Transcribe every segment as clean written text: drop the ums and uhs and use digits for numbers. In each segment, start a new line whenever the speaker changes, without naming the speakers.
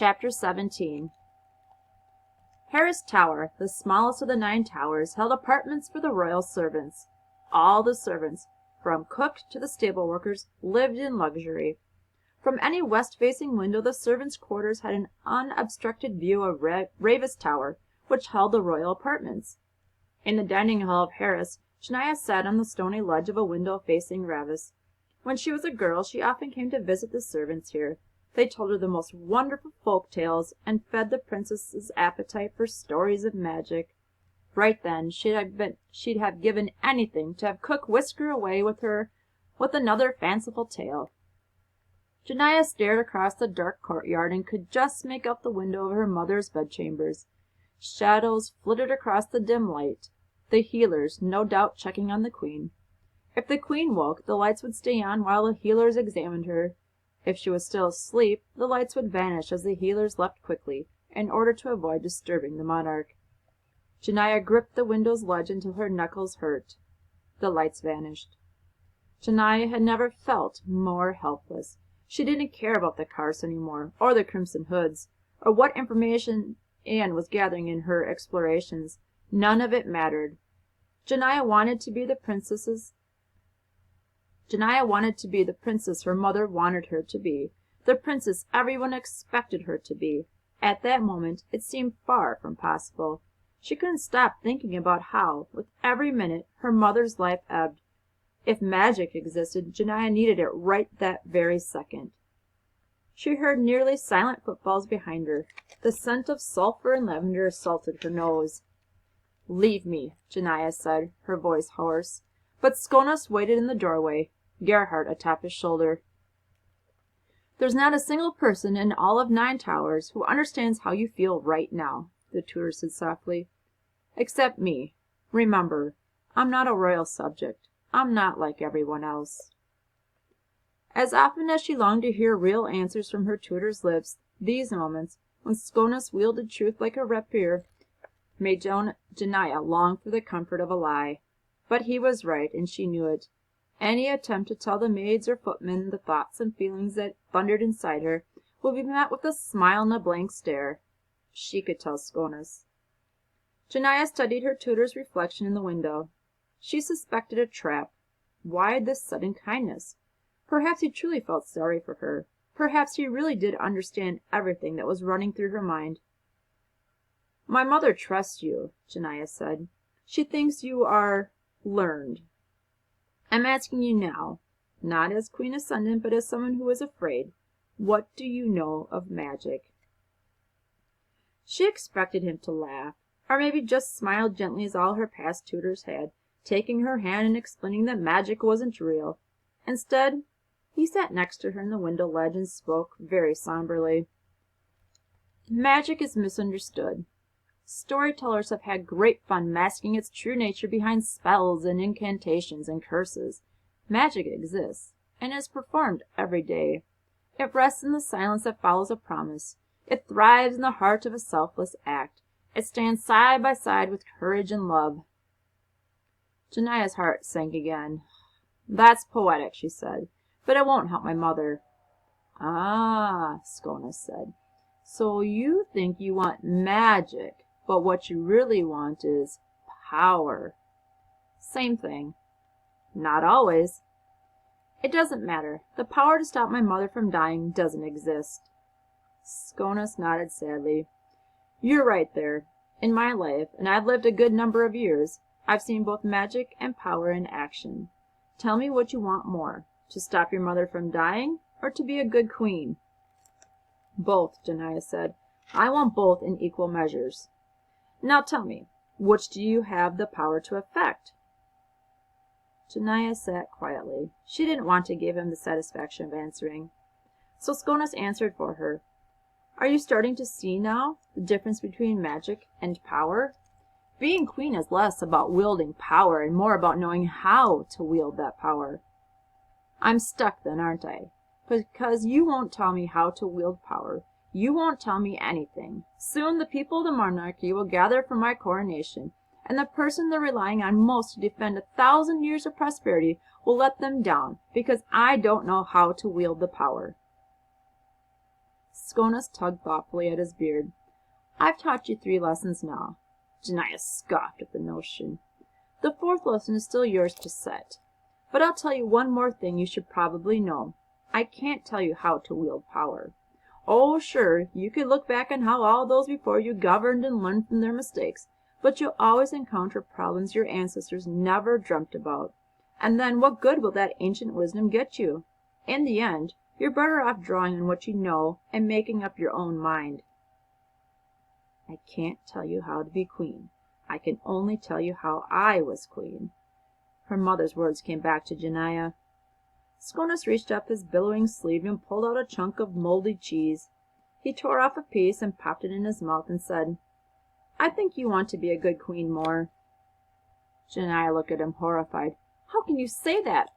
Chapter 17. Harris Tower, the smallest of the 9 towers, held apartments for the royal servants. All the servants, from cook to the stable workers, lived in luxury. From any west-facing window the servants' quarters had an unobstructed view of Ravis Tower, which held the royal apartments. In the dining hall of Harris, Shania sat on the stony ledge of a window facing Ravis. When she was a girl, she often came to visit the servants here. They told her the most wonderful folk tales and fed the princess's appetite for stories of magic. Right then she'd have given anything to have cook whisk her away with her with another fanciful tale. Shania stared across the dark courtyard and could just make out the window of her mother's bedchambers. Shadows flitted across the dim light, the healers no doubt checking on the queen. If the queen woke, the lights would stay on while the healers examined her. If she was still asleep, the lights would vanish as the healers left quickly, in order to avoid disturbing the monarch. Shania gripped the window's ledge until her knuckles hurt. The lights vanished. Shania had never felt more helpless. She didn't care about the Carse anymore, or the Crimson Hoods, or what information Anne was gathering in her explorations. None of it mattered. Shania wanted to be the princess her mother wanted her to be, the princess everyone expected her to be. At that moment, it seemed far from possible. She couldn't stop thinking about how, with every minute, her mother's life ebbed. If magic existed, Shania needed it right that very second. She heard nearly silent footfalls behind her. The scent of sulphur and lavender assaulted her nose. "Leave me," Shania said, her voice hoarse. But Sconas waited in the doorway, Gerhardt atop his shoulder. "There's not a single person in all of 9 towers who understands how you feel right now," the tutor said softly. "Except me. Remember, I'm not a royal subject. I'm not like everyone else." As often as she longed to hear real answers from her tutor's lips, these moments, when Sconas wielded truth like a rapier, made Shania long for the comfort of a lie. But he was right, and she knew it. Any attempt to tell the maids or footmen the thoughts and feelings that thundered inside her would be met with a smile and a blank stare. She could tell Sconas. Shania studied her tutor's reflection in the window. She suspected a trap. Why this sudden kindness? Perhaps he truly felt sorry for her. Perhaps he really did understand everything that was running through her mind. "My mother trusts you," Shania said. "She thinks you are learned. I'm asking you now, not as Queen Ascendant, but as someone who is afraid. What do you know of magic?" She expected him to laugh, or maybe just smile gently as all her past tutors had, taking her hand and explaining that magic wasn't real. Instead, he sat next to her in the window ledge and spoke very somberly. "Magic is misunderstood. Storytellers have had great fun masking its true nature behind spells and incantations and curses. Magic exists, and is performed every day. It rests in the silence that follows a promise. It thrives in the heart of a selfless act. It stands side by side with courage and love." Shania's heart sank again. "That's poetic," she said, "but it won't help my mother." "Ah," Sconas said, "so you think you want magic, but what you really want is power." "Same thing." "Not always." "It doesn't matter. The power to stop my mother from dying doesn't exist." Sconas nodded sadly. "You're right there. In my life, and I've lived a good number of years, I've seen both magic and power in action. Tell me what you want more, to stop your mother from dying, or to be a good queen?" "Both," Shania said. "I want both in equal measures." "Now tell me, which do you have the power to effect?" Shania sat quietly. She didn't want to give him the satisfaction of answering. So Sconas answered for her. "Are you starting to see now the difference between magic and power? Being queen is less about wielding power and more about knowing how to wield that power." "I'm stuck then, aren't I? Because you won't tell me how to wield power. You won't tell me anything. Soon the people of the monarchy will gather for my coronation, and the person they're relying on most to defend 1,000 years of prosperity will let them down because I don't know how to wield the power." Sconus tugged thoughtfully at his beard. "I've taught you 3 lessons now." Janiah scoffed at the notion. "The 4th lesson is still yours to set. But I'll tell you one more thing you should probably know. I can't tell you how to wield power. Oh, sure, you could look back on how all those before you governed and learn from their mistakes, but you'll always encounter problems your ancestors never dreamt about. And then what good will that ancient wisdom get you? In the end, you're better off drawing on what you know and making up your own mind." "I can't tell you how to be queen. I can only tell you how I was queen." Her mother's words came back to Janiah. Sconus reached up his billowing sleeve and pulled out a chunk of moldy cheese. He tore off a piece and popped it in his mouth and said, "I think you want to be a good queen more." Janiah looked at him horrified. "How can you say that?"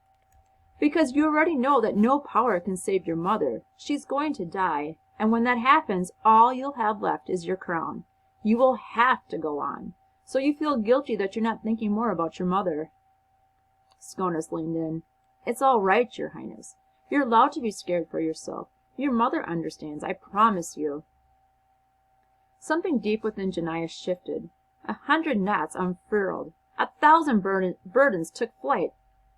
"Because you already know that no power can save your mother. She's going to die, and when that happens, all you'll have left is your crown. You will have to go on. So you feel guilty that you're not thinking more about your mother." Sconus leaned in. "It's all right, Your Highness. You're allowed to be scared for yourself. Your mother understands, I promise you." Something deep within Janiah shifted. 100 knots unfurled. 1,000 burdens took flight.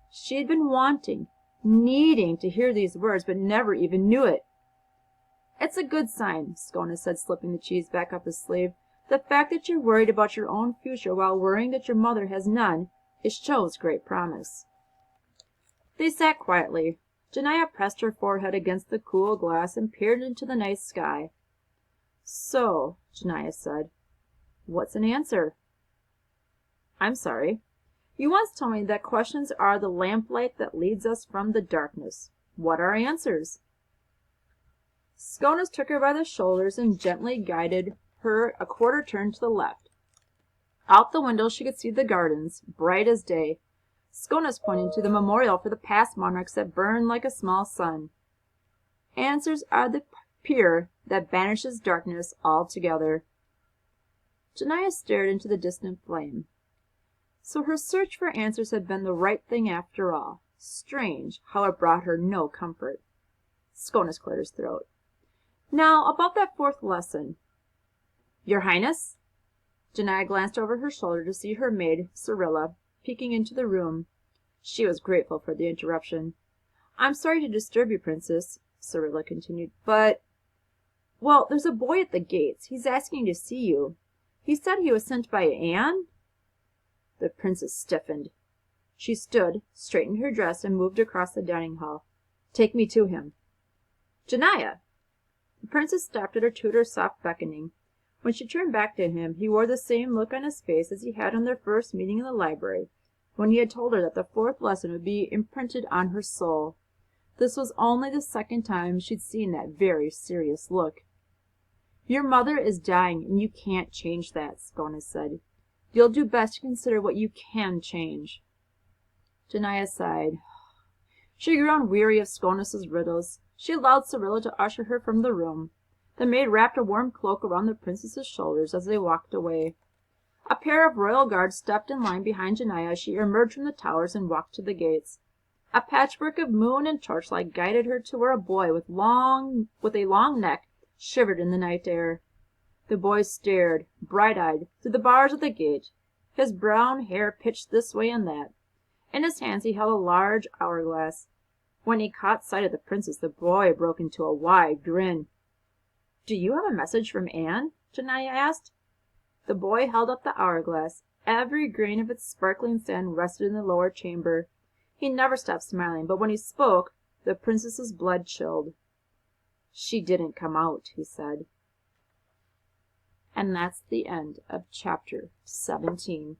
She had been wanting, needing to hear these words, but never even knew it. "It's a good sign," Sconus said, slipping the cheese back up his sleeve. "The fact that you're worried about your own future while worrying that your mother has none, it shows great promise." They sat quietly. Janiah pressed her forehead against the cool glass and peered into the night sky. "So," Janiah said, "what's an answer?" "I'm sorry. You once told me that questions are the lamplight that leads us from the darkness. What are answers?" Sconus took her by the shoulders and gently guided her a quarter turn to the left. Out the window she could see the gardens, bright as day. Sconus pointed to the memorial for the past monarchs that burned like a small sun. "Answers are the pier that banishes darkness altogether." Janiah stared into the distant flame. So her search for answers had been the right thing after all. Strange how it brought her no comfort. Sconus cleared his throat. "Now, about that 4th lesson." "Your Highness?" Janiah glanced over her shoulder to see her maid, Cyrilla, peeking into the room. She was grateful for the interruption. "I'm sorry to disturb you, Princess," Cyrilla continued, "but... well, there's a boy at the gates. He's asking to see you. He said he was sent by Anne?" The princess stiffened. She stood, straightened her dress, and moved across the dining hall. "Take me to him." "Janiah!" The princess stopped at her tutor's soft beckoning. When she turned back to him, he wore the same look on his face as he had on their first meeting in the library, when he had told her that the 4th lesson would be imprinted on her soul. This was only the 2nd time she'd seen that very serious look. "Your mother is dying, and you can't change that," Sconus said. "You'll do best to consider what you can change." Janiah sighed. She had grown weary of Sconus's riddles. She allowed Cyrilla to usher her from the room. The maid wrapped a warm cloak around the princess's shoulders as they walked away. A pair of royal guards stepped in line behind Janiah as she emerged from the towers and walked to the gates. A patchwork of moon and torchlight guided her to where a boy with a long neck shivered in the night air. The boy stared, bright-eyed, through the bars of the gate, his brown hair pitched this way and that. In his hands he held a large hourglass. When he caught sight of the princess, the boy broke into a wide grin. "Do you have a message from Anne?" Janiah asked. The boy held up the hourglass. Every grain of its sparkling sand rested in the lower chamber. He never stopped smiling, but when he spoke, the princess's blood chilled. "She didn't come out," he said. And that's the end of chapter 17.